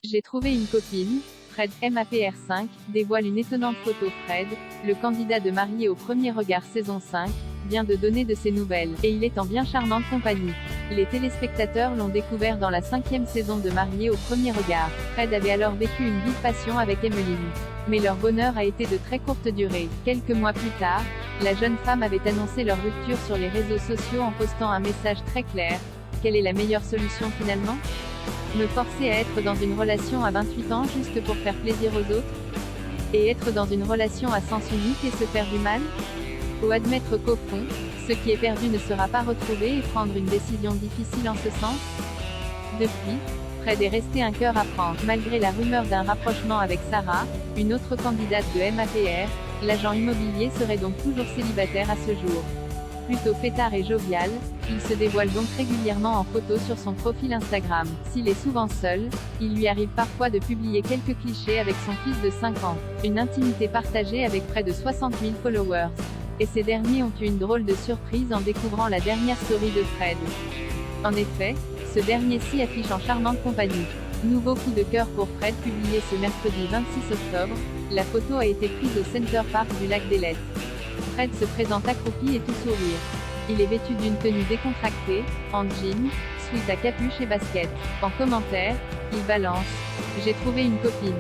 J'ai trouvé une copine. Fred, MAPR5, dévoile une étonnante photo. Fred, le candidat de Marié au premier regard saison 5, vient de donner de ses nouvelles, et il est en bien charmante compagnie. Les téléspectateurs l'ont découvert dans la 5e saison de Marié au premier regard. Fred avait alors vécu une vive passion avec Emmeline. Mais leur bonheur a été de très courte durée. Quelques mois plus tard, la jeune femme avait annoncé leur rupture sur les réseaux sociaux en postant un message très clair. Quelle est la meilleure solution finalement ? Me forcer à être dans une relation à 28 ans juste pour faire plaisir aux autres ? Et être dans une relation à sens unique et se faire du mal ? Ou admettre qu'au fond, ce qui est perdu ne sera pas retrouvé et prendre une décision difficile en ce sens ? Depuis, Fred est resté un cœur à prendre. Malgré la rumeur d'un rapprochement avec Sarah, une autre candidate de MAPR, l'agent immobilier serait donc toujours célibataire à ce jour. Plutôt fêtard et jovial, il se dévoile donc régulièrement en photo sur son profil Instagram. S'il est souvent seul, il lui arrive parfois de publier quelques clichés avec son fils de 5 ans. Une intimité partagée avec près de 60 000 followers. Et ces derniers ont eu une drôle de surprise en découvrant la dernière story de Fred. En effet, ce dernier-ci affiche en charmante compagnie. Nouveau coup de cœur pour Fred publié ce mercredi 26 octobre, la photo a été prise au Center Park du lac d'Ellet. Fred se présente accroupi et tout sourire. Il est vêtu d'une tenue décontractée, en jean, sweat à capuche et basket. En commentaire, il balance « J'ai trouvé une copine ».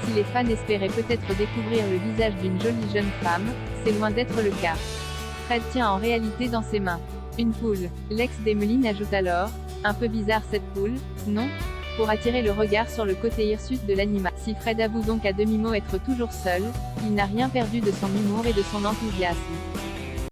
Si les fans espéraient peut-être découvrir le visage d'une jolie jeune femme, c'est loin d'être le cas. Fred tient en réalité dans ses mains une poule. L'ex d'Emmeline ajoute alors « Un peu bizarre cette poule, non ?» pour attirer le regard sur le côté hirsute de l'animal. Si Fred avoue donc à demi-mot être toujours seul, il n'a rien perdu de son humour et de son enthousiasme.